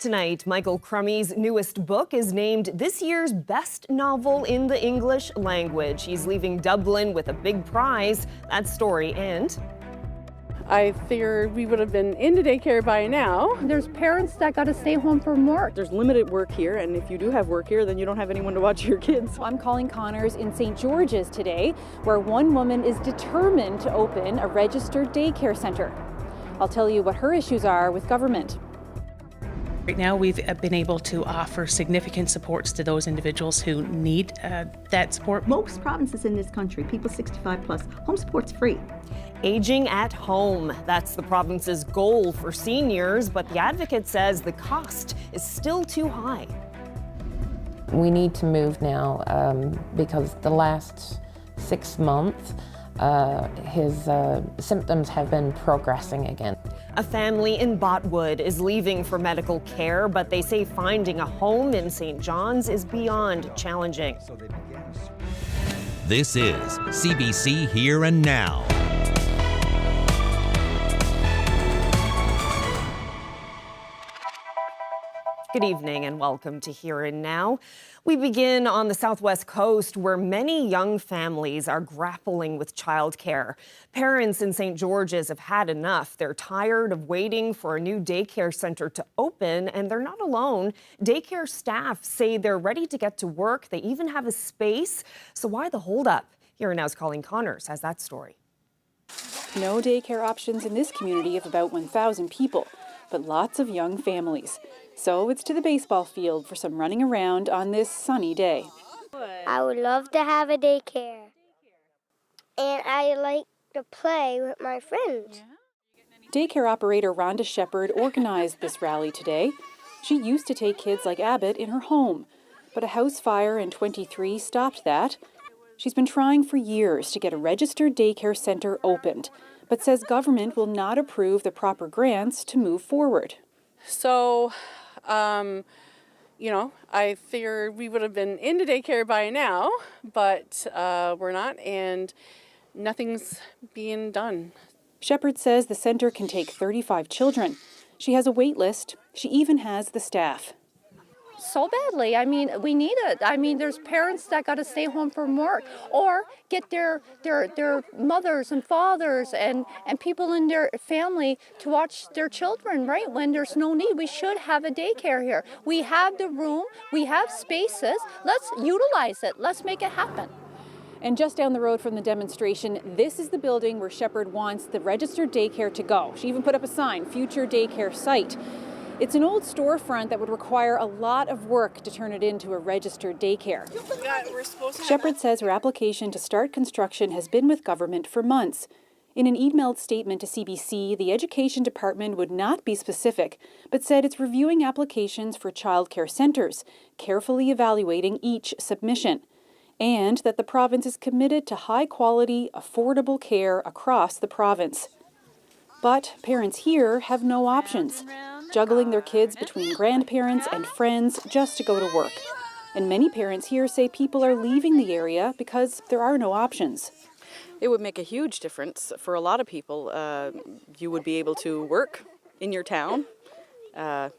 Tonight, Michael Crummey's newest book is named this year's best novel in the English language. He's leaving Dublin with a big prize. That story, and I figured we would have been into daycare by now. There's parents that got to stay home from work. There's limited work here, and if you do have work here, then you don't have anyone to watch your kids. I'm calling Connors in St. George's today, where one woman is determined to open a registered daycare center. I'll tell you what her issues are with government. Right now, we've been able to offer significant supports to those individuals who need that support. Most provinces in this country, people 65 plus, home support's free. aging at home. That's the province's goal for seniors, but the advocate says the cost is still too high. We need to move now because the last 6 months, his symptoms have been progressing again. A family in Botwood is leaving for medical care, but they say finding a home in St. John's is beyond challenging. This is CBC Here and Now. Good evening and welcome to Here and Now. We begin on the southwest coast where many young families are grappling with childcare. Parents in St. George's have had enough. They're tired of waiting for a new daycare center to open, and they're not alone. Daycare staff say they're ready to get to work. They even have a space. So why the holdup? Here and Now's Colleen Connors has that story. No daycare options in this community of about 1,000 people, but lots of young families. So it's to the baseball field for some running around on this sunny day. I would love to have a daycare. And I like to play with my friends. Daycare operator Rhonda Shepard organized this rally today. She used to take kids like Abbott in her home, but a house fire in 23 stopped that. She's been trying for years to get a registered daycare center opened, but says government will not approve the proper grants to move forward. So, I figured we would have been into daycare by now, but we're not, and nothing's being done. Shepard says the center can take 35 children. She has a wait list. She even has the staff. So badly. I mean, we need it. I mean, there's parents that got to stay home from work or get their mothers and fathers and people in their family to watch their children, right? When there's no need, we should have a daycare here. We have the room, we have spaces. Let's utilize it. Let's make it happen. And just down the road from the demonstration, this is the building where Shepard wants the registered daycare to go. She even put up a sign, future daycare site. It's an old storefront that would require a lot of work to turn it into a registered daycare. Shepard says her application to start construction has been with government for months. In an emailed statement to CBC, the Education Department would not be specific, but said it's reviewing applications for childcare centres, carefully evaluating each submission, and that the province is committed to high-quality, affordable care across the province. But parents here have no options, juggling their kids between grandparents and friends just to go to work. And many parents here say people are leaving the area because there are no options. It would make a huge difference for a lot of people. You would be able to work in your town, have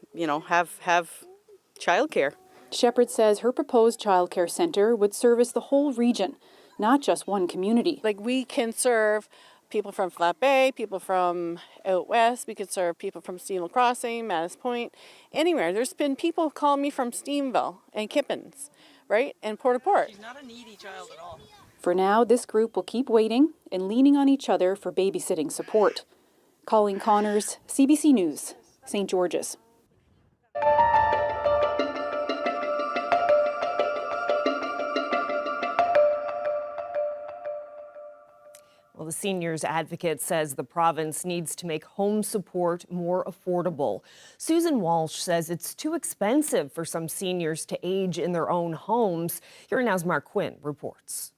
childcare. Shepard says her proposed childcare centre would service the whole region, not just one community. Like, we can serve people from Flat Bay, people from out west. We could serve people from Steamville Crossing, Mattis Point, anywhere. There's been people calling me from Steamville and Kippens, right, and Port-au-Port. She's not a needy child at all. For now, this group will keep waiting and leaning on each other for babysitting support. Colleen Connors, CBC News, St. George's. Well, the seniors advocate says the province needs to make home support more affordable. Susan Walsh says it's too expensive for some seniors to age in their own homes. Here Now's Mark Quinn reports.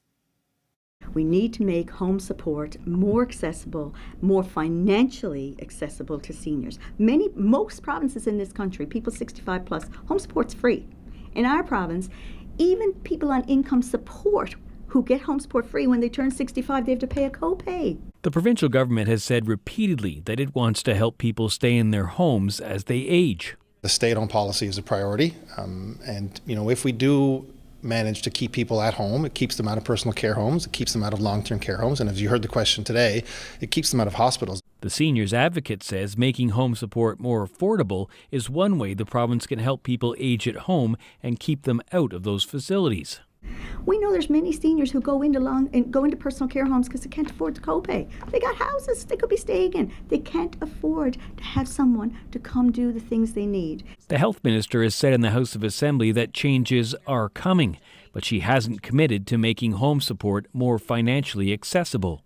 We need to make home support more accessible, more financially accessible to seniors. Most provinces in this country, people 65 plus, home support's free. In our province, even people on income support who get home support free when they turn 65, they have to pay a copay. The provincial government has said repeatedly that it wants to help people stay in their homes as they age. The stay-at-home policy is a priority, and if we do manage to keep people at home, it keeps them out of personal care homes, it keeps them out of long-term care homes, and as you heard the question today, it keeps them out of hospitals. The seniors advocate says making home support more affordable is one way the province can help people age at home and keep them out of those facilities. We know there's many seniors who go into personal care homes because they can't afford the copay. They got houses they could be staying in. They can't afford to have someone to come do the things they need. The health minister has said in the House of Assembly that changes are coming, but she hasn't committed to making home support more financially accessible.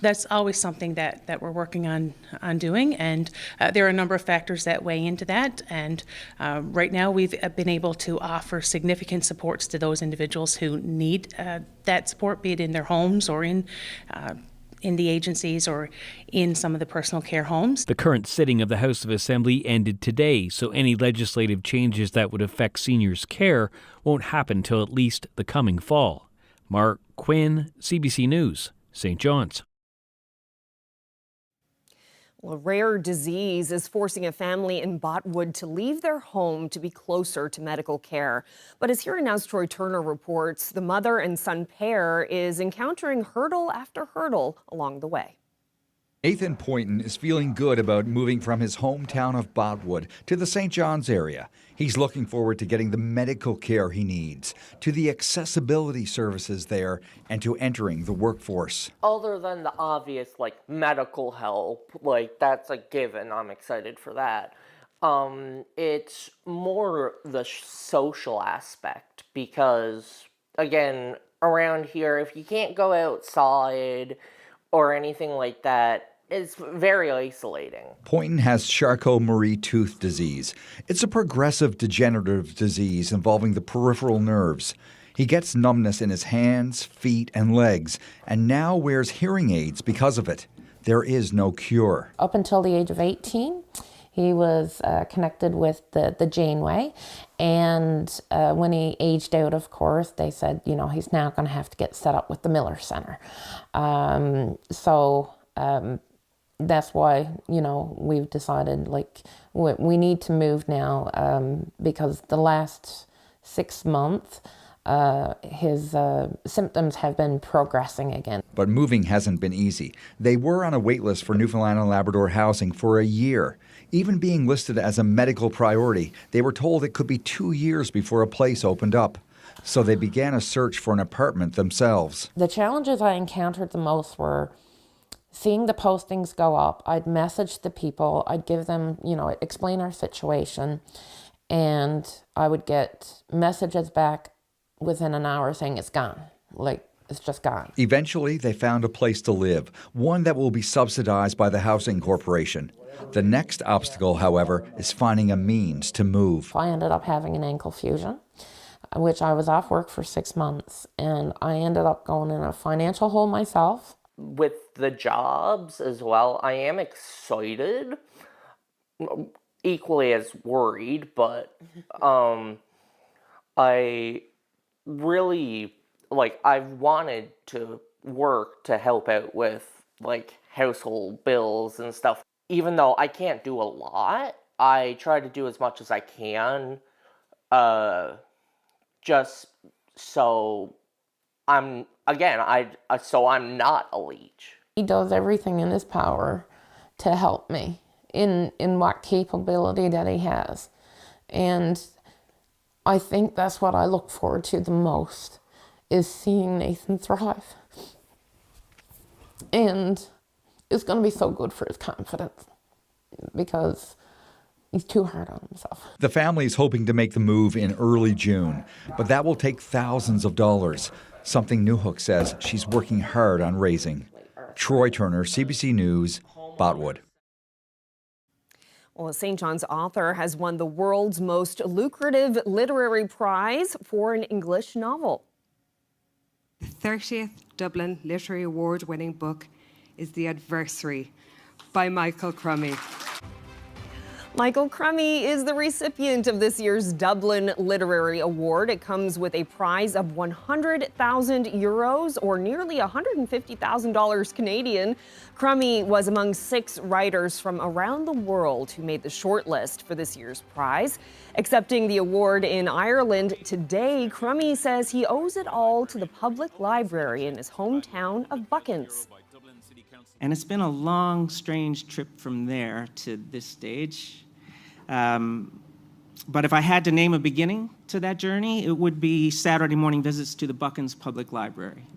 That's always something that we're working on doing, and there are a number of factors that weigh into that. And right now we've been able to offer significant supports to those individuals who need that support, be it in their homes or in the agencies or in some of the personal care homes. The current sitting of the House of Assembly ended today, so any legislative changes that would affect seniors' care won't happen till at least the coming fall. Mark Quinn, CBC News, St. John's. A rare disease is forcing a family in Botwood to leave their home to be closer to medical care. But as Here and Now's Troy Turner reports, the mother and son pair is encountering hurdle after hurdle along the way. Nathan Poynton is feeling good about moving from his hometown of Botwood to the St. John's area. He's looking forward to getting the medical care he needs, to the accessibility services there, and to entering the workforce. Other than the obvious, medical help, that's a given. I'm excited for that. It's more the social aspect because, again, around here, if you can't go outside or anything like that, it's very isolating. Poynton has Charcot-Marie tooth disease. It's a progressive degenerative disease involving the peripheral nerves. He gets numbness in his hands, feet, and legs, and now wears hearing aids because of it. There is no cure. Up until the age of 18, he was connected with the Janeway, and when he aged out, of course, they said, he's now going to have to get set up with the Miller Center. That's why, we've decided, we need to move now because the last 6 months, his symptoms have been progressing again. But moving hasn't been easy. They were on a wait list for Newfoundland and Labrador housing for a year. Even being listed as a medical priority, they were told it could be 2 years before a place opened up. So they began a search for an apartment themselves. The challenges I encountered the most were seeing the postings go up. I'd message the people, I'd give them, explain our situation, and I would get messages back within an hour saying it's gone. It's just gone. Eventually, they found a place to live, one that will be subsidized by the Housing Corporation. The next obstacle, however, is finding a means to move. I ended up having an ankle fusion, which I was off work for 6 months, and I ended up going in a financial hole myself. With the jobs as well, I am excited, equally as worried, but I really, I've wanted to work to help out with, household bills and stuff. Even though I can't do a lot, I try to do as much as I can, just so I'm not a leech. He does everything in his power to help me in what capability that he has. And I think that's what I look forward to the most, is seeing Nathan thrive. And it's going to be so good for his confidence because he's too hard on himself. The family is hoping to make the move in early June, but that will take thousands of dollars, something Newhook says she's working hard on raising. Troy Turner, CBC News, Botwood. Well, a St. John's author has won the world's most lucrative literary prize for an English novel. The 30th Dublin Literary Award-winning book is The Adversary by Michael Crummy. Michael Crummey is the recipient of this year's Dublin Literary Award. It comes with a prize of €100,000 or nearly $150,000 Canadian. Crummey was among 6 writers from around the world who made the shortlist for this year's prize. Accepting the award in Ireland today, Crummey says he owes it all to the public library in his hometown of Buckins. And it's been a long, strange trip from there to this stage. But if I had to name a beginning to that journey, it would be Saturday morning visits to the Buckins Public Library.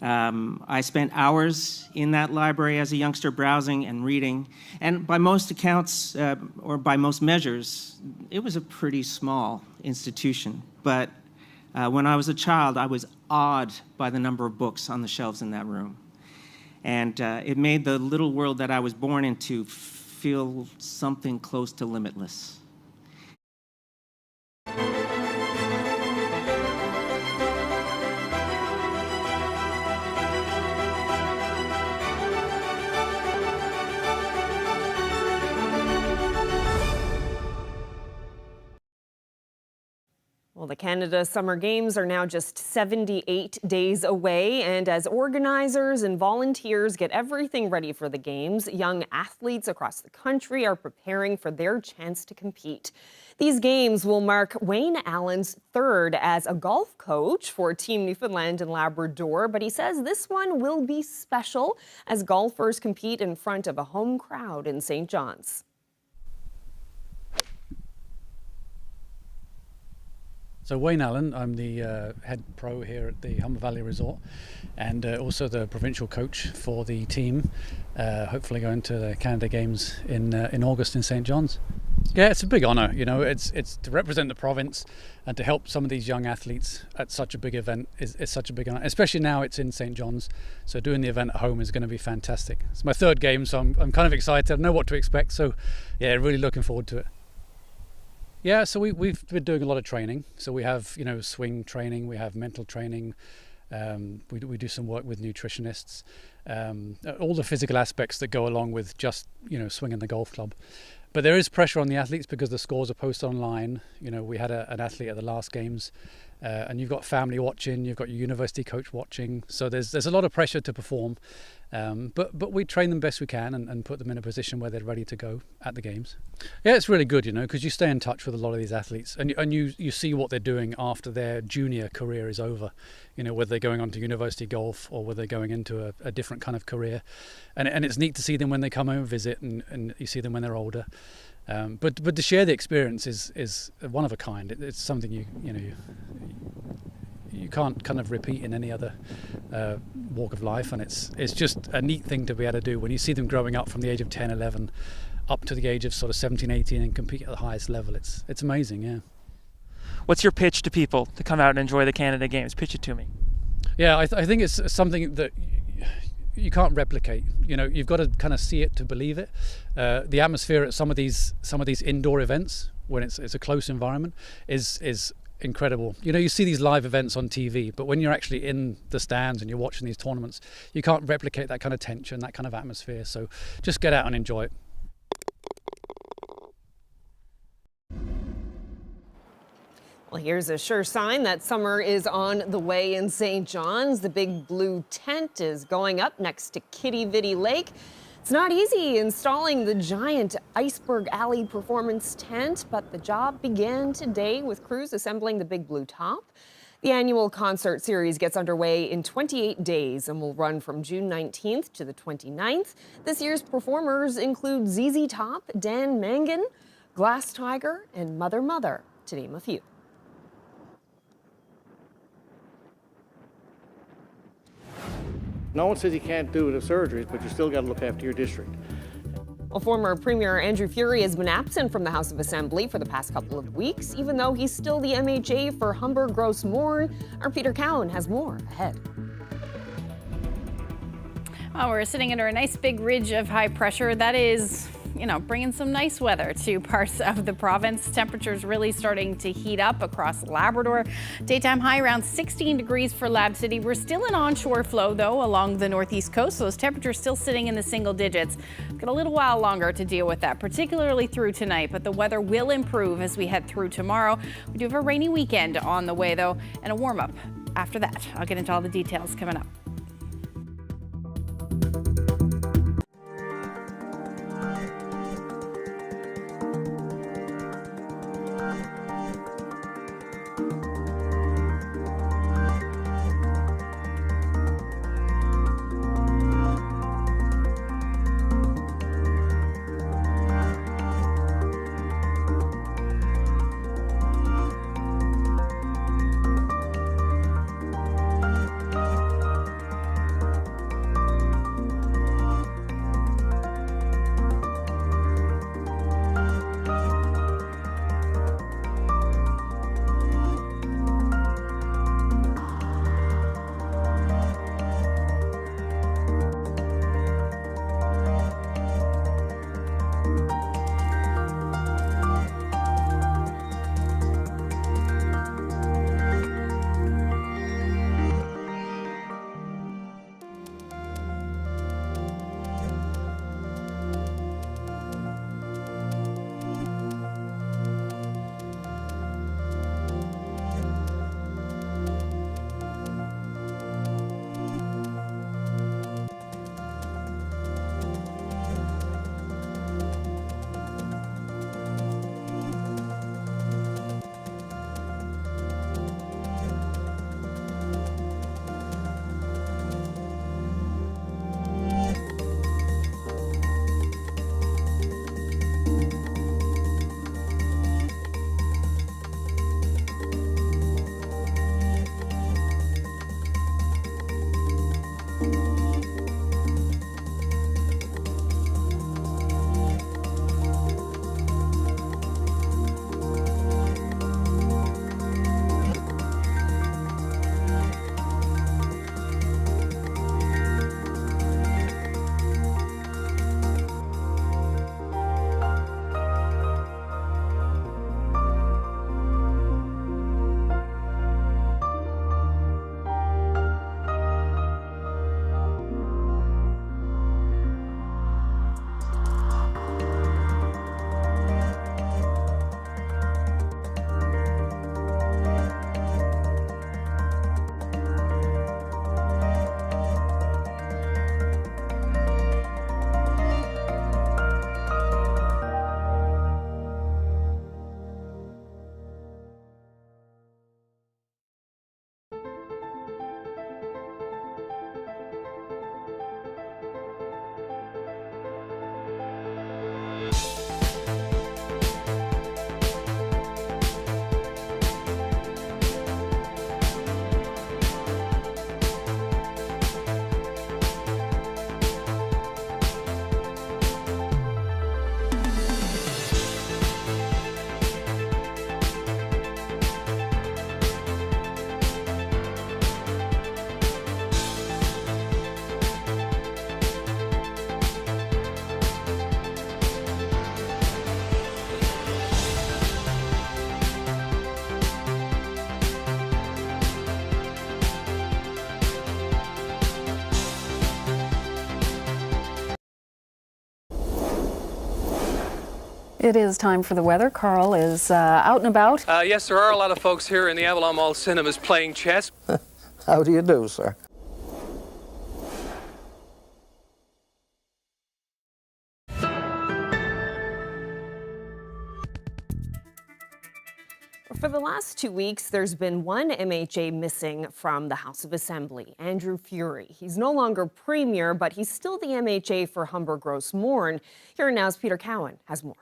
I spent hours in that library as a youngster browsing and reading, and by most accounts, or by most measures, it was a pretty small institution. But when I was a child, I was awed by the number of books on the shelves in that room. And it made the little world that I was born into feel something close to limitless. Well, the Canada Summer Games are now just 78 days away, and as organizers and volunteers get everything ready for the Games, young athletes across the country are preparing for their chance to compete. These Games will mark Wayne Allen's 3rd as a golf coach for Team Newfoundland and Labrador, but he says this one will be special as golfers compete in front of a home crowd in St. John's. So Wayne Allen, I'm the head pro here at the Humber Valley Resort, and also the provincial coach for the team, hopefully going to the Canada Games in August in St. John's. Yeah, it's a big honour, you know, it's to represent the province and to help some of these young athletes at such a big event is such a big honour, especially now it's in St. John's, so doing the event at home is going to be fantastic. It's my 3rd game, so I'm kind of excited, I know what to expect, so yeah, really looking forward to it. Yeah, so we've been doing a lot of training. So we have, you know, swing training, we have mental training, we do some work with nutritionists, all the physical aspects that go along with just, you know, swinging the golf club. But there is pressure on the athletes because the scores are posted online. You know, we had an athlete at the last Games, and you've got family watching, you've got your university coach watching. So there's a lot of pressure to perform. But we train them best we can and put them in a position where they're ready to go at the Games. Yeah, it's really good, you know, because you stay in touch with a lot of these athletes and you see what they're doing after their junior career is over, you know, whether they're going on to university golf or whether they're going into a different kind of career. And it's neat to see them when they come home and visit and you see them when they're older. But to share the experience is one of a kind. It's something you can't kind of repeat in any other walk of life, and it's just a neat thing to be able to do when you see them growing up from the age of 10, 11 up to the age of sort of 17, 18 and compete at the highest level. It's amazing, yeah. What's your pitch to people to come out and enjoy the Canada Games? Pitch it to me. Yeah, I think it's something that you can't replicate. You know, you've got to kind of see it to believe it. The atmosphere at some of these indoor events, when it's a close environment, is incredible. You know, you see these live events on TV, but when you're actually in the stands and you're watching these tournaments, you can't replicate that kind of tension, that kind of atmosphere. So just get out and enjoy it. Well, here's a sure sign that summer is on the way in St. John's. The big blue tent is going up next to Kitty Vitty Lake. It's not easy installing the giant Iceberg Alley performance tent, but the job began today with crews assembling the big blue top. The annual concert series gets underway in 28 days and will run from June 19th to the 29th. This year's performers include ZZ Top, Dan Mangan, Glass Tiger, and Mother Mother, to name a few. No one says you can't do the surgeries, but you still got to look after your district. Well, former Premier Andrew Furey has been absent from the House of Assembly for the past couple of weeks, even though he's still the MHA for Humber Gross Mourne. Our Peter Cowan has more ahead. Well, we're sitting under a nice big ridge of high pressure that is bringing some nice weather to parts of the province. Temperatures really starting to heat up across Labrador. Daytime high around 16 degrees for Lab City. We're still in onshore flow, though, along the northeast coast. Those temperatures still sitting in the single digits. Got a little while longer to deal with that, particularly through tonight, but the weather will improve as we head through tomorrow. We do have a rainy weekend on the way, though, and a warm-up after that. I'll get into all the details coming up. It is time for the weather. Carl is out and about. Yes, there are a lot of folks here in the Avalon Mall cinemas playing chess. How do you do, sir? For the last 2 weeks, there's been one MHA missing from the House of Assembly, Andrew Furey. He's no longer Premier, but he's still the MHA for Humber Gross Mourne. Here Now's Peter Cowan has more.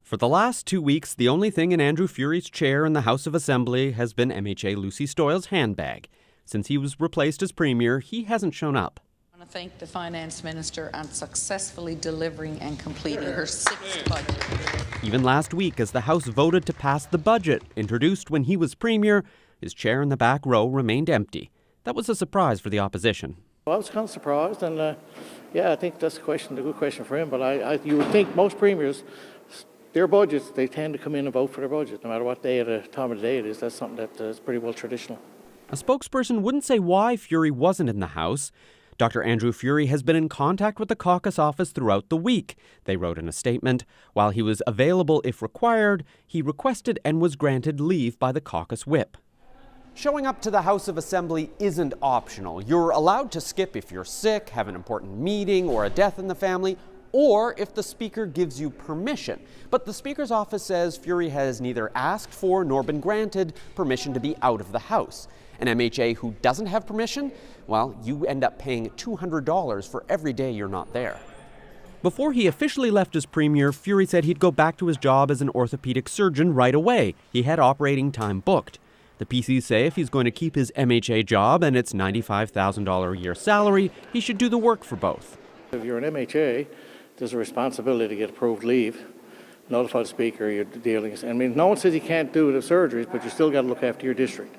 For the last 2 weeks, the only thing in Andrew Furey's chair in the House of Assembly has been MHA Lucy Stoyle's handbag. Since he was replaced as Premier, he hasn't shown up. I want to thank the Finance Minister on successfully delivering and completing her 6th budget. Even last week, as the House voted to pass the budget, introduced when he was Premier, his chair in the back row remained empty. That was a surprise for the opposition. Well, I was kind of surprised, and yeah, I think that's a good question for him. But you would think most premiers, their budgets, they tend to come in and vote for their budget, no matter what day of the time of the day it is. That's something that is pretty well traditional. A spokesperson wouldn't say why Furey wasn't in the House. Dr. Andrew Furey has been in contact with the caucus office throughout the week. They wrote in a statement, while he was available if required, he requested and was granted leave by the caucus whip. Showing up to the House of Assembly isn't optional. You're allowed to skip if you're sick, have an important meeting, or a death in the family, or if the Speaker gives you permission. But the Speaker's office says Furey has neither asked for nor been granted permission to be out of the House. An MHA who doesn't have permission, well, you end up paying $200 for every day you're not there. Before he officially left as Premier, Furey said he'd go back to his job as an orthopedic surgeon right away. He had operating time booked. The PCs say if he's going to keep his MHA job and its $95,000 a year salary, he should do the work for both. If you're an MHA, there's a responsibility to get approved leave, notify the Speaker your dealings. I mean, no one says you can't do the surgeries, but you still got to look after your district.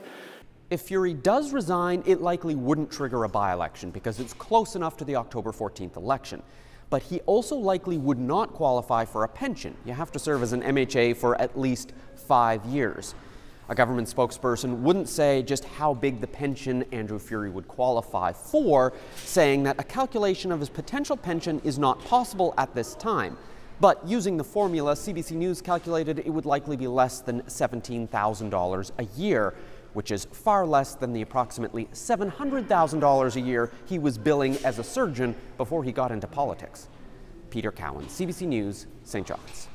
If Furey does resign, it likely wouldn't trigger a by-election because it's close enough to the October 14th election. But he also likely would not qualify for a pension. You have to serve as an MHA for at least 5 years. A government spokesperson wouldn't say just how big the pension Andrew Furey would qualify for, saying that a calculation of his potential pension is not possible at this time. But using the formula, CBC News calculated it would likely be less than $17,000 a year, which is far less than the approximately $700,000 a year he was billing as a surgeon before he got into politics. Peter Cowan, CBC News, St. John's.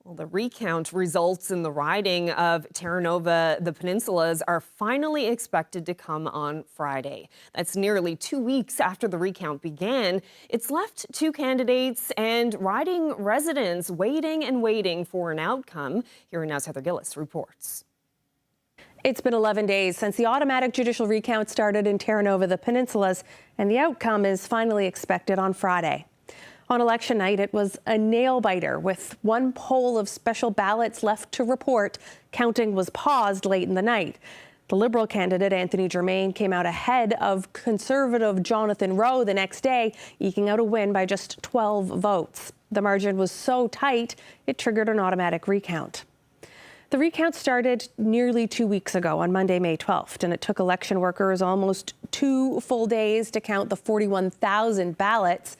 Well, the recount results in the riding of Teranova, the peninsulas, are finally expected to come on Friday. That's nearly 2 weeks after the recount began. It's left two candidates and riding residents waiting and waiting for an outcome. Here Now's Heather Gillis reports. It's been 11 days since the automatic judicial recount started in Teranova, the peninsulas, and the outcome is finally expected on Friday. On election night, it was a nail-biter with one poll of special ballots left to report. Counting was paused late in the night. The Liberal candidate, Anthony Germain, came out ahead of Conservative Jonathan Rowe the next day, eking out a win by just 12 votes. The margin was so tight, it triggered an automatic recount. The recount started nearly 2 weeks ago on Monday, May 12th, and it took election workers almost 2 full days to count the 41,000 ballots.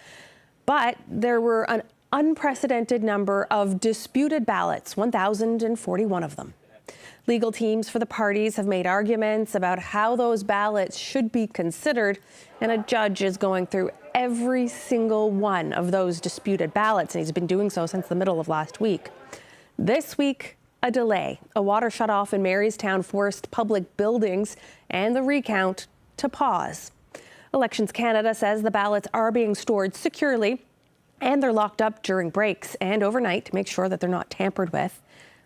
But there were an unprecedented number of disputed ballots, 1,041 of them. Legal teams for the parties have made arguments about how those ballots should be considered, and a judge is going through every single one of those disputed ballots, and he's been doing so since the middle of last week. This week, a delay. A water shutoff in Marystown forced public buildings and the recount to pause. Elections Canada says the ballots are being stored securely and they're locked up during breaks and overnight to make sure that they're not tampered with.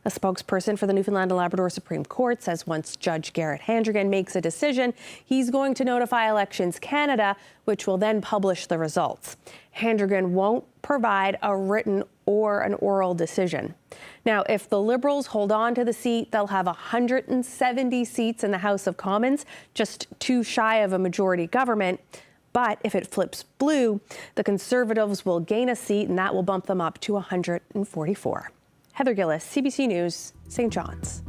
A spokesperson for the Newfoundland and Labrador Supreme Court says once Judge Garrett Handrigan makes a decision, he's going to notify Elections Canada, which will then publish the results. Handrigan won't provide a written or an oral decision. Now, if the Liberals hold on to the seat, they'll have 170 seats in the House of Commons, just 2 shy of a majority government. But if it flips blue, the Conservatives will gain a seat, and that will bump them up to 144. Heather Gillis, CBC News, St. John's.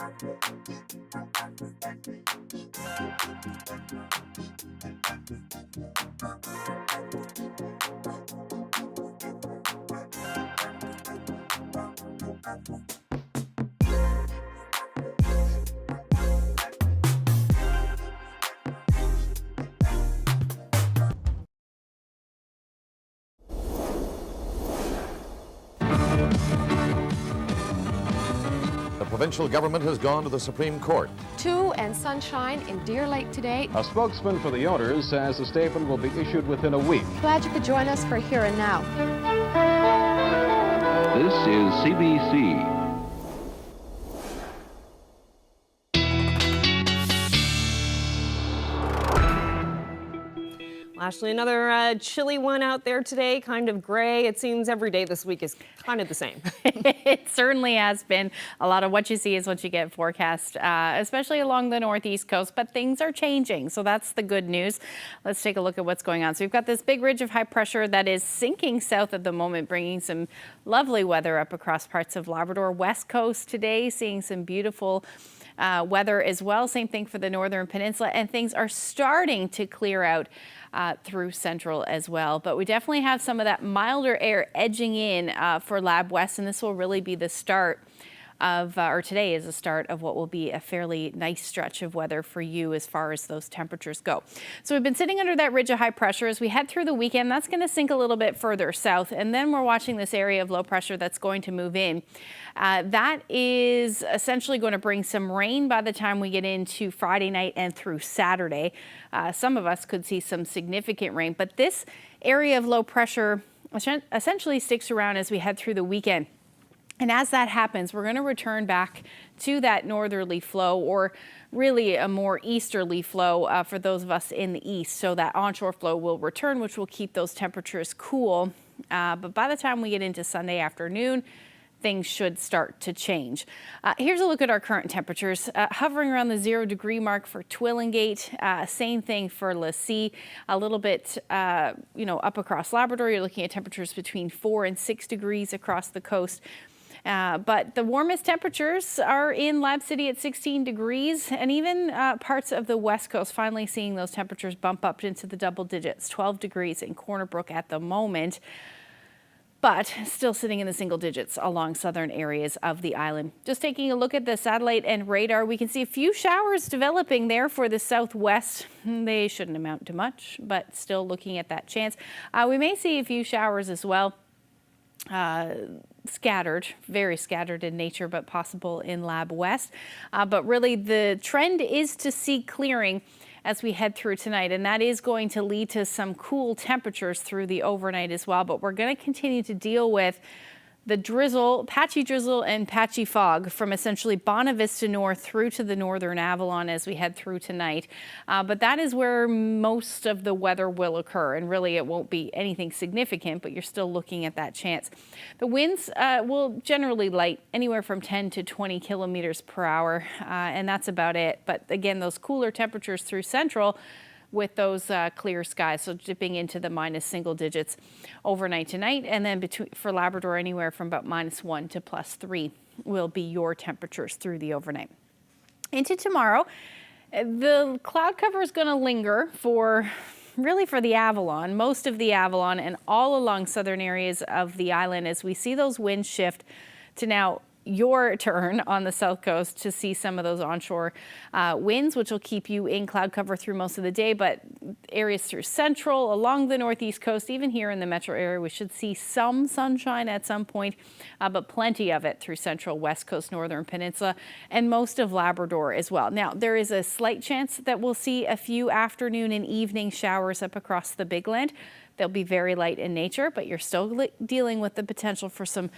The provincial government has gone to the Supreme Court. And sunshine in Deer Lake today. A spokesman for the owners says a statement will be issued within a week. Glad you could join us for Here and Now. This is CBC. Ashley, another chilly one out there today, kind of gray. It seems every day this week is kind of the same. It certainly has been. A lot of what you see is what you get forecast, especially along the northeast coast, but things are changing. So that's the good news. Let's take a look at what's going on. So we've got this big ridge of high pressure that is sinking south at the moment, bringing some lovely weather up across parts of Labrador. West coast today, seeing some beautiful weather as well. Same thing for the northern peninsula, and things are starting to clear out through central as well. But we definitely have some of that milder air edging in for Lab West, and this will really be the start of, or today is the start of what will be a fairly nice stretch of weather for you as far as those temperatures go. So we've been sitting under that ridge of high pressure as we head through the weekend. That's going to sink a little bit further south, and then we're watching this area of low pressure that's going to move in. That is essentially going to bring some rain by the time we get into Friday night and through Saturday. Some of us could see some significant rain, but this area of low pressure essentially sticks around as we head through the weekend. And as that happens, we're going to return back to that northerly flow, or really a more easterly flow for those of us in the east. So that onshore flow will return, which will keep those temperatures cool. But by the time we get into Sunday afternoon, things should start to change. Here's a look at our current temperatures, hovering around the 0 degree mark for Twillingate. Same thing for Lassie. A little bit, up across Labrador, you're looking at temperatures between 4 and 6 degrees across the coast. But the warmest temperatures are in Lab City at 16 degrees, and even parts of the west coast finally seeing those temperatures bump up into the double digits. 12 degrees in Corner Brook at the moment, but still sitting in the single digits along southern areas of the island. Just taking a look at the satellite and radar, we can see a few showers developing there for the southwest. They shouldn't amount to much, but still looking at that chance. We may see a few showers as well. Scattered, very scattered in nature, but possible in Lab West. But really the trend is to see clearing as we head through tonight, and that is going to lead to some cool temperatures through the overnight as well. But we're going to continue to deal with the drizzle, patchy drizzle and patchy fog from essentially Bonavista North through to the northern Avalon as we head through tonight. But that is where most of the weather will occur, and really it won't be anything significant, but you're still looking at that chance. The winds will generally light anywhere from 10 to 20 kilometers per hour, and that's about it. But again, those cooler temperatures through central with those clear skies, so dipping into the minus single digits overnight tonight, and then for Labrador anywhere from about -1 to +3 will be your temperatures through the overnight. Into tomorrow, the cloud cover is going to linger for the Avalon, most of the Avalon, and all along southern areas of the island as we see those winds shift to now your turn on the south coast to see some of those onshore winds, which will keep you in cloud cover through most of the day. But areas through central, along the northeast coast, even here in the metro area, we should see some sunshine at some point, but plenty of it through central, west coast, northern peninsula, and most of Labrador as well. Now, there is a slight chance that we'll see a few afternoon and evening showers up across the Big Land. They'll be very light in nature, but you're still dealing with the potential for some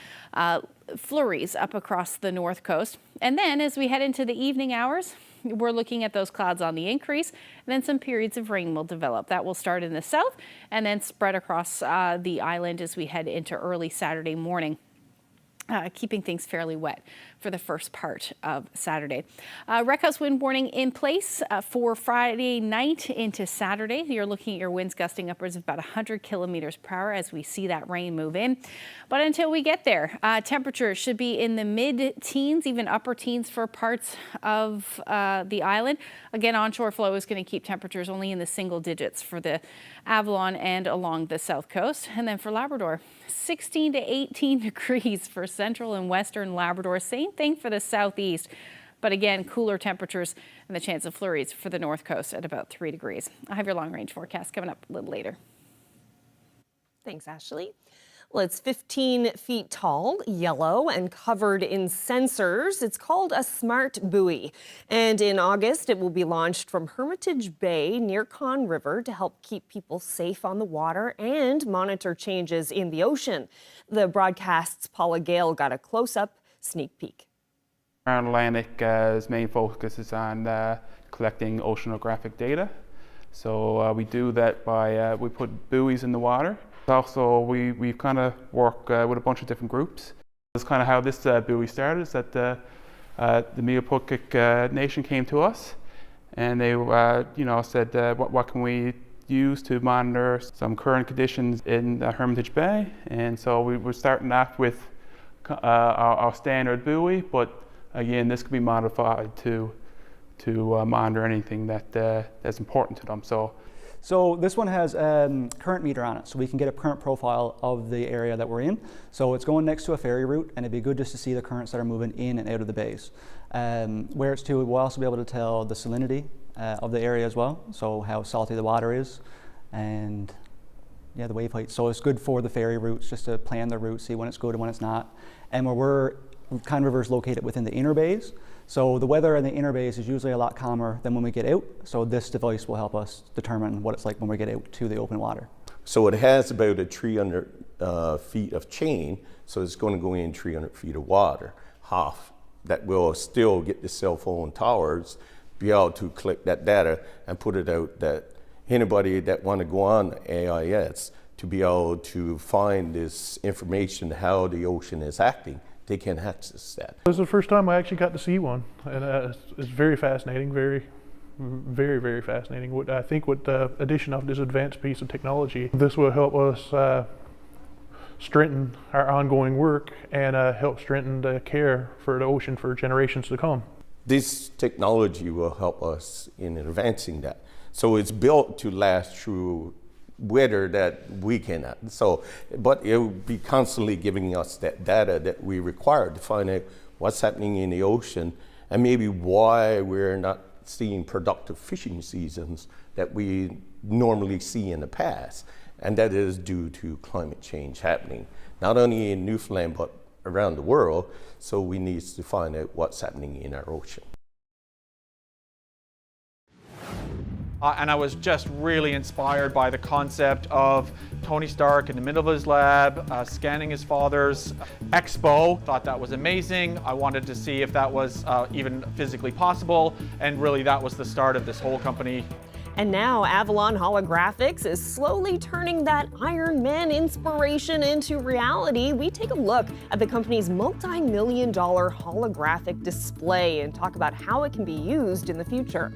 flurries up across the north coast. And then as we head into the evening hours, we're looking at those clouds on the increase, and then some periods of rain will develop. That will start in the south and then spread across the island as we head into early Saturday morning. Keeping things fairly wet for the first part of Saturday. Wreckhouse wind warning in place for Friday night into Saturday. You're looking at your winds gusting upwards of about 100 kilometers per hour as we see that rain move in. But until we get there, temperatures should be in the mid-teens, even upper teens for parts of the island. Again, onshore flow is going to keep temperatures only in the single digits for the Avalon and along the south coast. And then for Labrador, 16 to 18 degrees for central and western Labrador. Same thing for the southeast. But again, cooler temperatures and the chance of flurries for the north coast at about 3 degrees. I have your long range forecast coming up a little later. Thanks, Ashley. Well, it's 15 feet tall, yellow, and covered in sensors. It's called a smart buoy. And in August, it will be launched from Hermitage Bay near Conn River to help keep people safe on the water and monitor changes in the ocean. The broadcast's Paula Gale got a close-up sneak peek. Crown Atlantic's main focus is on collecting oceanographic data. So we do that by, we put buoys in the water. Also, we kind of work with a bunch of different groups. That's kind of how this buoy started, is that the Mi'kmaq Nation came to us and they said, what can we use to monitor some current conditions in Hermitage Bay? And so we were starting off with our standard buoy, but again, this could be modified to monitor anything that's important to them. So this one has current meter on it, so we can get a current profile of the area that we're in. So it's going next to a ferry route, and it'd be good just to see the currents that are moving in and out of the bays. Where it's to, we'll also be able to tell the salinity of the area as well, so how salty the water is, and yeah, the wave height. So it's good for the ferry routes, just to plan the route, see when it's good and when it's not. And where Conn River is located within the inner bays, so the weather in the inner bays is usually a lot calmer than when we get out. So this device will help us determine what it's like when we get out to the open water. So it has about a 300 feet of chain, so it's going to go in 300 feet of water, half that will still get the cell phone towers, be able to collect that data and put it out that anybody that want to go on AIS to be able to find this information, how the ocean is acting, they can access that. This is the first time I actually got to see one, and it's very fascinating, very, very fascinating. I think with the addition of this advanced piece of technology, this will help us strengthen our ongoing work and help strengthen the care for the ocean for generations to come. This technology will help us in advancing that. So it's built to last through weather that we cannot. So, but it will be constantly giving us that data that we require to find out what's happening in the ocean and maybe why we're not seeing productive fishing seasons that we normally see in the past. And that is due to climate change happening, not only in Newfoundland, but around the world. So we need to find out what's happening in our ocean. And I was just really inspired by the concept of Tony Stark in the middle of his lab, scanning his father's expo. Thought that was amazing. I wanted to see if that was even physically possible. And really that was the start of this whole company. And now Avalon Holographics is slowly turning that Iron Man inspiration into reality. We take a look at the company's multi-million-dollar holographic display and talk about how it can be used in the future.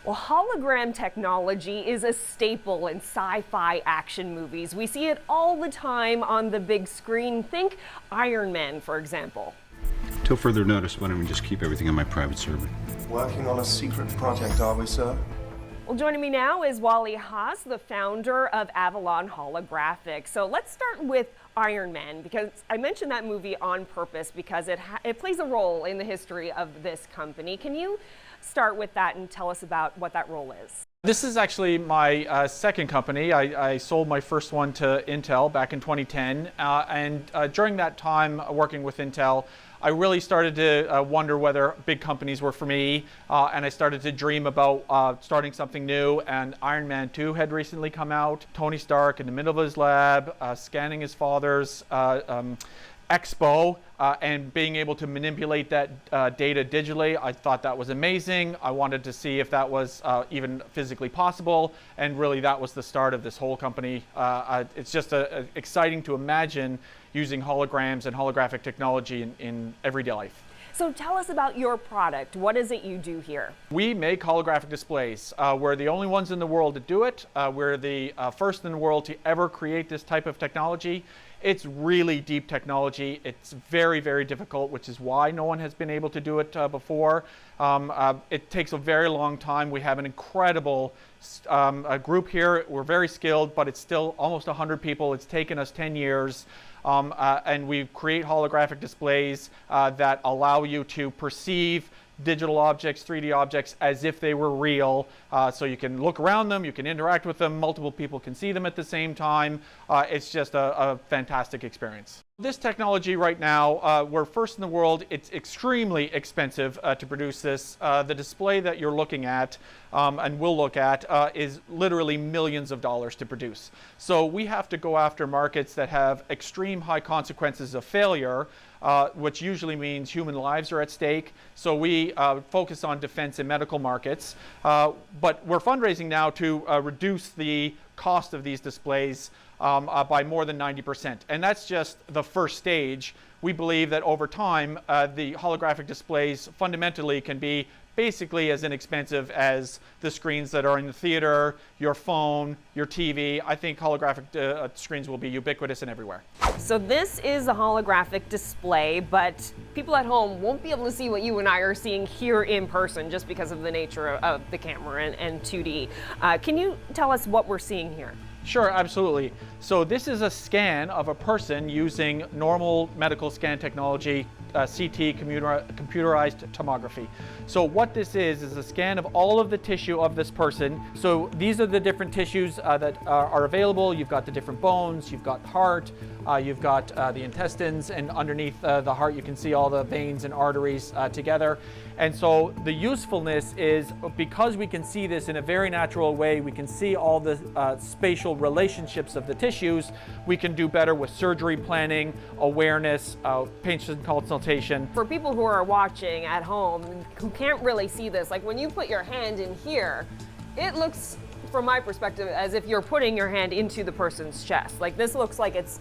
Well, hologram technology is a staple in sci-fi action movies. We see it all the time on the big screen. Think Iron Man, for example. Till further notice, why don't we just keep everything on my private server? Working on a secret project, are we, sir? Well, joining me now is Wally Haas, the founder of Avalon Holographic. So let's start with Iron Man, because I mentioned that movie on purpose because it plays a role in the history of this company. Can you start with that and tell us about what that role is? This is actually my second company. I sold my first one to Intel back in 2010, and during that time working with Intel, I really started to wonder whether big companies were for me, and I started to dream about starting something new, and Iron Man 2 had recently come out. Tony Stark in the middle of his lab, scanning his father's expo, and being able to manipulate that data digitally. I thought that was amazing. I wanted to see if that was even physically possible, and really that was the start of this whole company. It's just exciting to imagine using holograms and holographic technology in everyday life. So tell us about your product. What is it you do here? We make holographic displays. We're the only ones in the world to do it. We're the first in the world to ever create this type of technology. It's really deep technology. It's very, very difficult, which is why no one has been able to do it before. It takes a very long time. We have an incredible group here. We're very skilled, but it's still almost 100 people. It's taken us 10 years. And we create holographic displays that allow you to perceive digital objects, 3D objects, as if they were real. So you can look around them, you can interact with them, multiple people can see them at the same time. It's just a fantastic experience. This technology right now, we're first in the world. It's extremely expensive to produce this. The display that you're looking at and will look at is literally millions of dollars to produce. So we have to go after markets that have extreme high consequences of failure, which usually means human lives are at stake. So we focus on defense and medical markets. But we're fundraising now to reduce the cost of these displays by more than 90%. And that's just the first stage. We believe that over time, the holographic displays fundamentally can be basically as inexpensive as the screens that are in the theater, your phone, your TV. I think holographic screens will be ubiquitous and everywhere. So this is a holographic display, but people at home won't be able to see what you and I are seeing here in person just because of the nature of the camera and 2D. Can you tell us what we're seeing here? Sure, absolutely. So this is a scan of a person using normal medical scan technology, CT, computerized tomography. So what this is a scan of all of the tissue of this person. So these are the different tissues that are available. You've got the different bones, you've got heart, you've got the intestines, and underneath the heart you can see all the veins and arteries together. And so the usefulness is because we can see this in a very natural way, we can see all the spatial relationships of the tissues, we can do better with surgery planning, awareness, patient consultation. For people who are watching at home who can't really see this, like when you put your hand in here, it looks, from my perspective, as if you're putting your hand into the person's chest. Like this looks like it's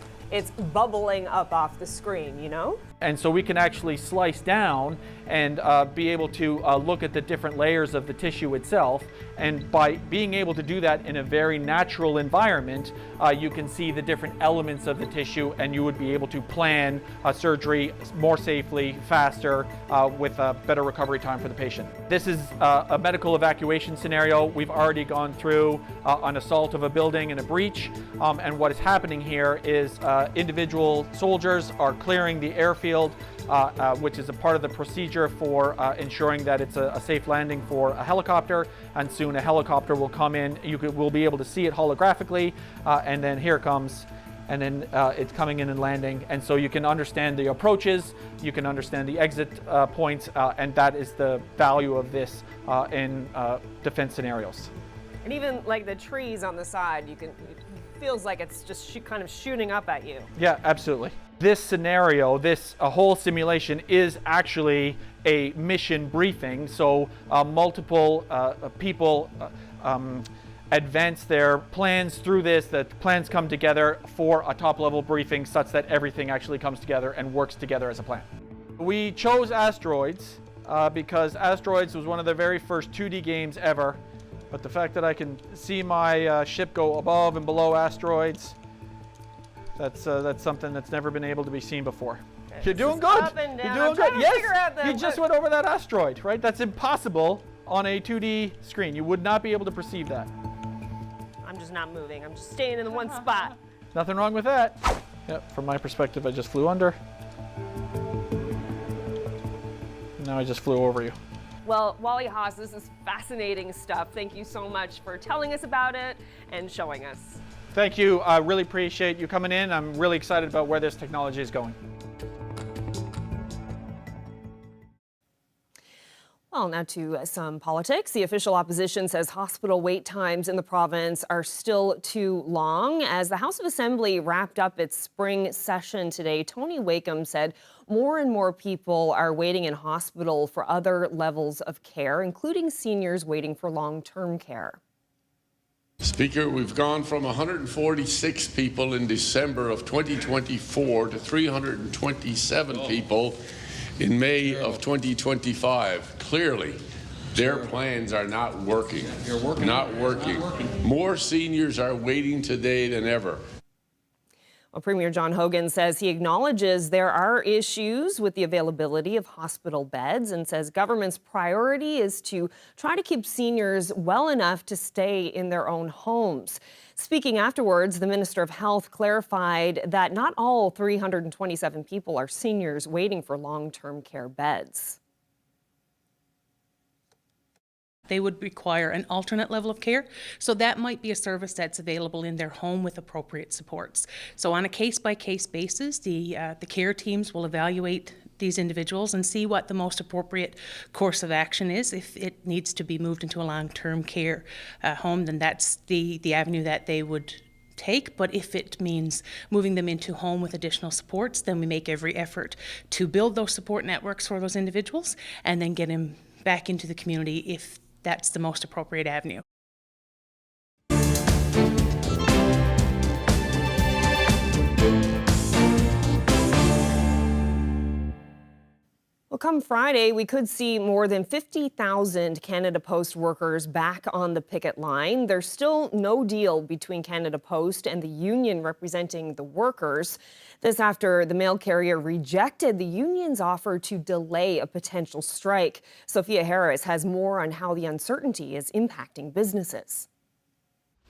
bubbling up off the screen, you know? And so we can actually slice down and be able to look at the different layers of the tissue itself. And by being able to do that in a very natural environment, you can see the different elements of the tissue, and you would be able to plan surgery more safely, faster, with a better recovery time for the patient. This is a medical evacuation scenario. We've already gone through an assault of a building and a breach. And what is happening here is individual soldiers are clearing the airfield, which is a part of the procedure for ensuring that it's a safe landing for a helicopter, and soon a helicopter will come in. We'll be able to see it holographically, and then here it comes, and then it's coming in and landing. And so you can understand the approaches, you can understand the exit points, and that is the value of this in defense scenarios. And even like the trees on the side, it feels like it's just kind of shooting up at you. Yeah, absolutely. This scenario, this whole simulation is actually a mission briefing. So multiple people advance their plans through this. The plans come together for a top-level briefing such that everything actually comes together and works together as a plan. We chose Asteroids because Asteroids was one of the very first 2D games ever. But the fact that I can see my ship go above and below asteroids, that's something that's never been able to be seen before. You're doing good. Up and down. You're doing I'm trying good. to figure out Yes, you just went over that asteroid, right? That's impossible on a 2D screen. You would not be able to perceive that. I'm just not moving. I'm just staying in the one spot. Nothing wrong with that. Yep, from my perspective, I just flew under. Now I just flew over you. Well, Wally Haas, this is fascinating stuff. Thank you so much for telling us about it and showing us. Thank you. I really appreciate you coming in. I'm really excited about where this technology is going. Well, now to some politics. The official opposition says hospital wait times in the province are still too long. As the House of Assembly wrapped up its spring session today, Tony Wakeham said more and more people are waiting in hospital for other levels of care, including seniors waiting for long-term care. Speaker, we've gone from 146 people in December of 2024 to 327 people in May of 2025. Clearly, their plans are not working. Not working. More seniors are waiting today than ever. Well, Premier John Hogan says he acknowledges there are issues with the availability of hospital beds and says government's priority is to try to keep seniors well enough to stay in their own homes. Speaking afterwards, the Minister of Health clarified that not all 327 people are seniors waiting for long-term care beds. They would require an alternate level of care. So that might be a service that's available in their home with appropriate supports. So on a case-by-case basis, the care teams will evaluate these individuals and see what the most appropriate course of action is. If it needs to be moved into a long-term care home, then that's the avenue that they would take. But if it means moving them into home with additional supports, then we make every effort to build those support networks for those individuals and then get them back into the community if that's the most appropriate avenue. Well, come Friday, we could see more than 50,000 Canada Post workers back on the picket line. There's still no deal between Canada Post and the union representing the workers. This after the mail carrier rejected the union's offer to delay a potential strike. Sophia Harris has more on how the uncertainty is impacting businesses.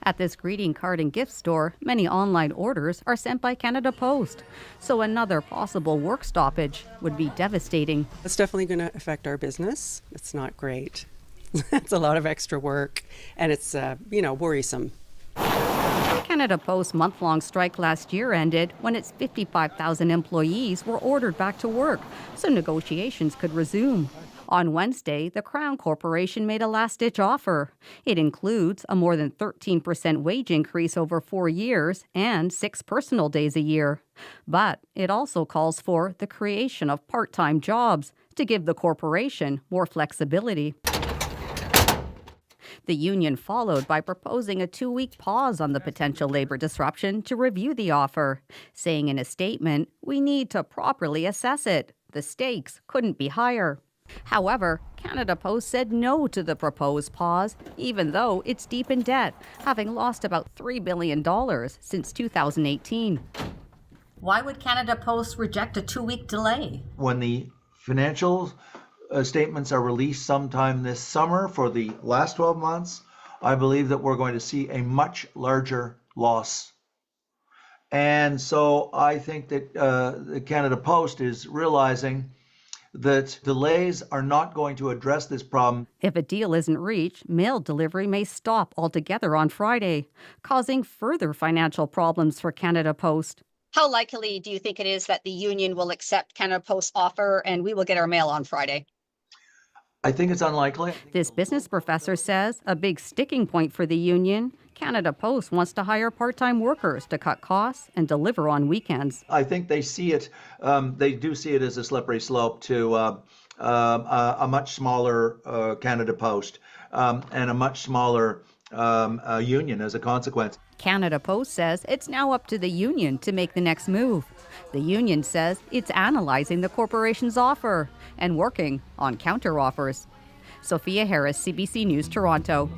At this greeting card and gift store, many online orders are sent by Canada Post. So another possible work stoppage would be devastating. It's definitely going to affect our business. It's not great. It's a lot of extra work and it's, worrisome. Canada Post's month-long strike last year ended when its 55,000 employees were ordered back to work, so negotiations could resume. On Wednesday, the Crown Corporation made a last-ditch offer. It includes a more than 13% wage increase over 4 years and 6 personal days a year. But it also calls for the creation of part-time jobs to give the corporation more flexibility. The union followed by proposing a 2-week pause on the potential labor disruption to review the offer, saying in a statement, "We need to properly assess it. The stakes couldn't be higher." However, Canada Post said no to the proposed pause, even though it's deep in debt, having lost about $3 billion since 2018. Why would Canada Post reject a 2-week delay? When the financial statements are released sometime this summer for the last 12 months, I believe that we're going to see a much larger loss. And so I think that the Canada Post is realizing that delays are not going to address this problem. If a deal isn't reached, mail delivery may stop altogether on Friday, causing further financial problems for Canada Post. How likely do you think it is that the union will accept Canada Post's offer and we will get our mail on Friday? I think it's unlikely. This business professor says a big sticking point for the union, Canada Post wants to hire part-time workers to cut costs and deliver on weekends. I think they see it, they do see it as a slippery slope to a much smaller Canada Post and a much smaller union as a consequence. Canada Post says it's now up to the union to make the next move. The union says it's analyzing the corporation's offer and working on counter-offers. Sophia Harris, CBC News, Toronto.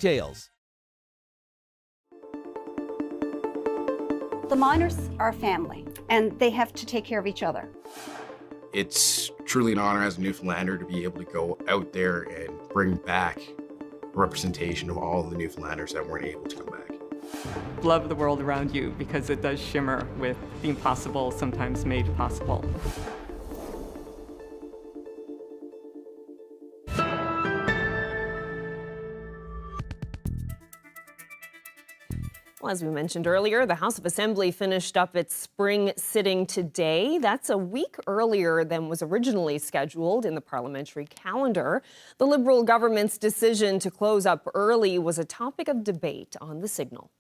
details. The miners are a family, and they have to take care of each other. It's truly an honor as a Newfoundlander to be able to go out there and bring back a representation of all of the Newfoundlanders that weren't able to come back. Love the world around you because it does shimmer with the impossible sometimes made possible. Well, as we mentioned earlier, the House of Assembly finished up its spring sitting today. That's a week earlier than was originally scheduled in the parliamentary calendar. The Liberal government's decision to close up early was a topic of debate on the Signal.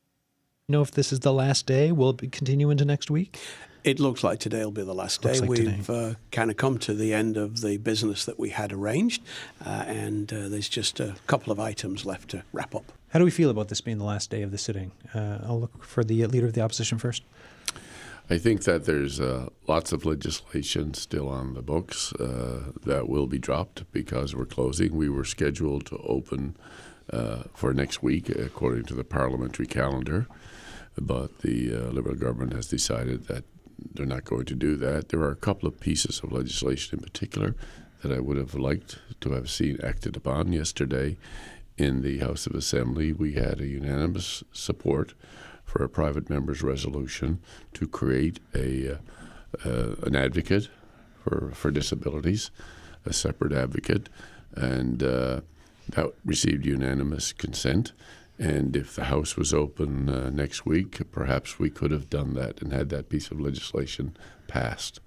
You know if this is the last day? Will it continue into next week? It looks like today will be the last day. We've kind of come to the end of the business that we had arranged, and there's just a couple of items left to wrap up. How do we feel about this being the last day of the sitting? I'll look for the Leader of the Opposition first. I think that there's lots of legislation still on the books that will be dropped because we're closing. We were scheduled to open for next week according to the parliamentary calendar, but the Liberal government has decided that they're not going to do that. There are a couple of pieces of legislation in particular that I would have liked to have seen acted upon. Yesterday in the House of Assembly, we had a unanimous support for a private member's resolution to create an advocate for disabilities, a separate advocate, and that received unanimous consent. And if the House was open next week, perhaps we could have done that and had that piece of legislation passed.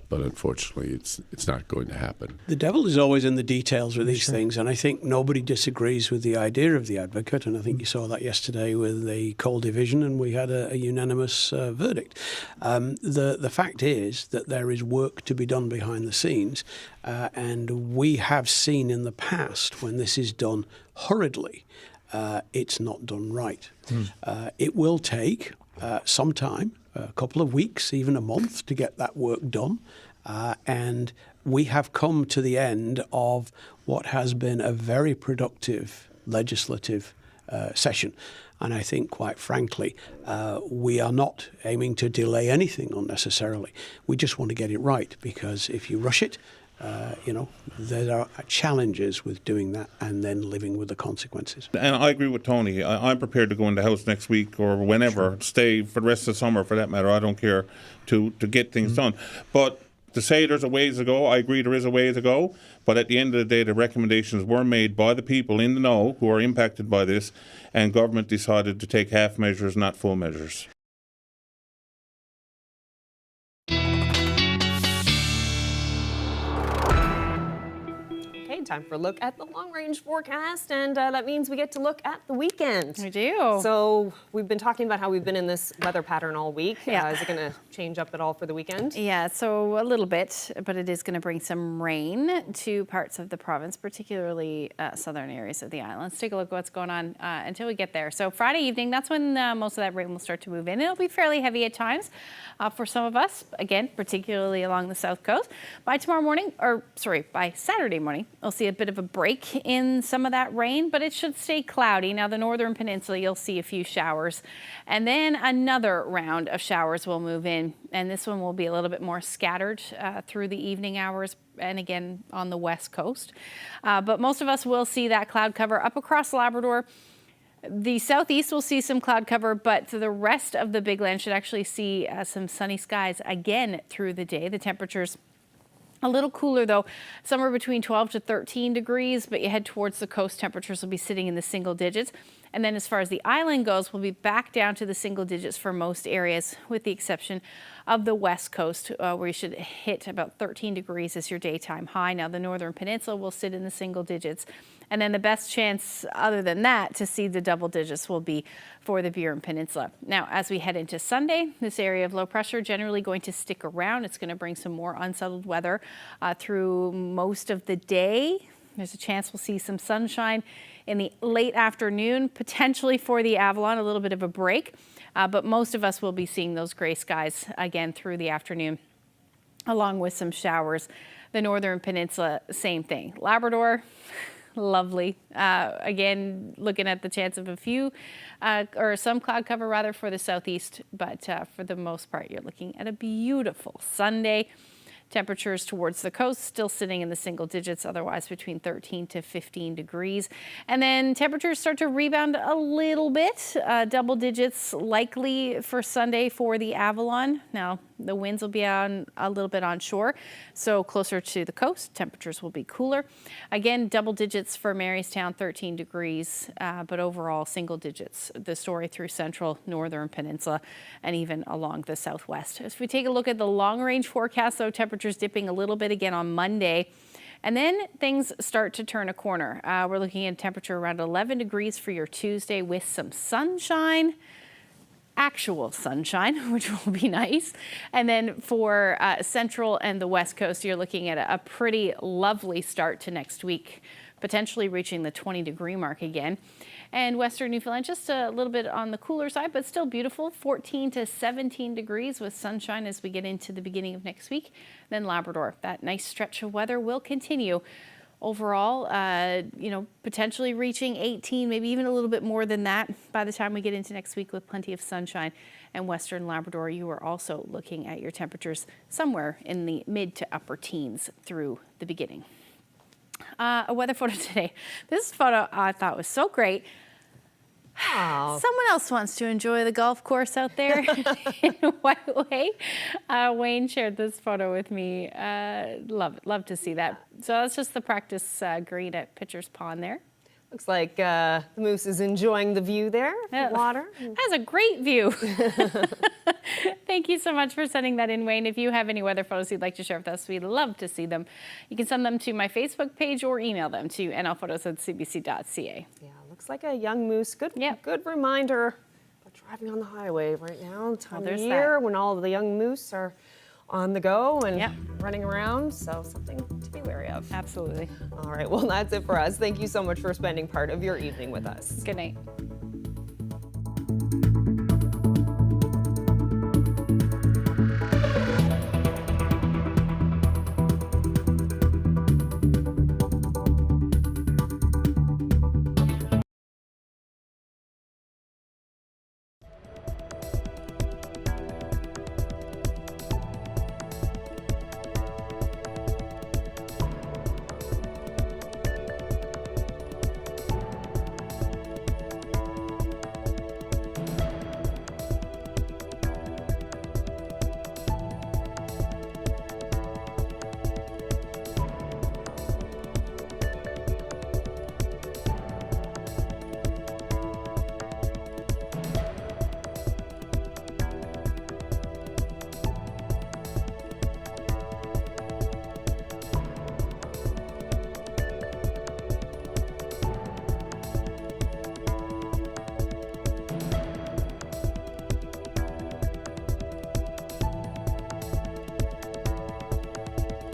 But unfortunately, it's not going to happen. The devil is always in the details with these things, and I think nobody disagrees with the idea of the advocate, and I think you saw that yesterday with the coal division, and we had a unanimous verdict. The fact is that there is work to be done behind the scenes, and we have seen in the past when this is done hurriedly, it's not done right. It will take some time, a couple of weeks, even a month, to get that work done. And we have come to the end of what has been a very productive legislative session. And I think, quite frankly, we are not aiming to delay anything unnecessarily. We just want to get it right, because if you rush it, there are challenges with doing that and then living with the consequences. And I agree with Tony. I'm prepared to go in the House next week or whenever, stay for the rest of the summer for that matter. I don't care to get things done. But to say there's a ways to go, I agree there is a way to go. But at the end of the day, the recommendations were made by the people in the know who are impacted by this, and government decided to take half measures, not full measures. Time for a look at the long-range forecast, and that means we get to look at the weekend. We do. So we've been talking about how we've been in this weather pattern all week. Yeah. Is it going to change up at all for the weekend? Yeah, so a little bit, but it is going to bring some rain to parts of the province, particularly southern areas of the island. Let's take a look at what's going on until we get there. So Friday evening, that's when most of that rain will start to move in. It'll be fairly heavy at times for some of us, again, particularly along the south coast. By Saturday morning, we'll see a bit of a break in some of that rain, but it should stay cloudy. Now, the northern peninsula, you'll see a few showers, and then another round of showers will move in, and this one will be a little bit more scattered through the evening hours, and again on the west coast. But most of us will see that cloud cover up across Labrador. The southeast will see some cloud cover, but the rest of the big land should actually see some sunny skies again through the day. The temperatures a little cooler though, somewhere between 12 to 13 degrees, but you head towards the coast, temperatures will be sitting in the single digits. And then as far as the island goes, we'll be back down to the single digits for most areas, with the exception of the west coast, where you should hit about 13 degrees as your daytime high. Now, the northern peninsula will sit in the single digits. And then the best chance, other than that, to see the double digits will be for the Burin Peninsula. Now, as we head into Sunday, this area of low pressure generally going to stick around. It's going to bring some more unsettled weather through most of the day. There's a chance we'll see some sunshine in the late afternoon, potentially for the Avalon, a little bit of a break. But most of us will be seeing those gray skies again through the afternoon, along with some showers. The northern peninsula, same thing. Labrador, lovely. Again, looking at the chance of a few or some cloud cover rather for the southeast, but for the most part, you're looking at a beautiful Sunday. Temperatures towards the coast still sitting in the single digits, otherwise between 13 to 15 degrees. And then temperatures start to rebound a little bit, double digits likely for Sunday for the Avalon. Now, the winds will be on a little bit onshore, so closer to the coast, temperatures will be cooler. Again, double digits for Marystown, 13 degrees, but overall single digits, the story through central, northern peninsula, and even along the southwest. If we take a look at the long range forecast, though, temperatures dipping a little bit again on Monday. And then things start to turn a corner. We're looking at temperature around 11 degrees for your Tuesday with some sunshine. Actual sunshine, which will be nice. And then for central and the west coast, you're looking at a pretty lovely start to next week, potentially reaching the 20-degree mark again. And western Newfoundland, just a little bit on the cooler side, but still beautiful, 14 to 17 degrees with sunshine as we get into the beginning of next week. Then Labrador, that nice stretch of weather will continue. Overall, potentially reaching 18, maybe even a little bit more than that by the time we get into next week with plenty of sunshine. And western Labrador, you are also looking at your temperatures somewhere in the mid to upper teens through the beginning. A weather photo today. This photo I thought was so great. Oh. Someone else wants to enjoy the golf course out there in White Way. Wayne shared this photo with me. Love to see that. So that's just the practice green at Pitcher's Pond there. Looks like the moose is enjoying the view there, the water. That's a great view. Thank you so much for sending that in, Wayne. If you have any weather photos you'd like to share with us, we'd love to see them. You can send them to my Facebook page or email them to nlphotos@cbc.ca. Yeah, looks like a young moose. Good reminder about driving on the highway right now. Time of year when all of the young moose are on the go and running around, so something to be wary of. Absolutely. All right, well, that's it for us. Thank you so much for spending part of your evening with us. Good night.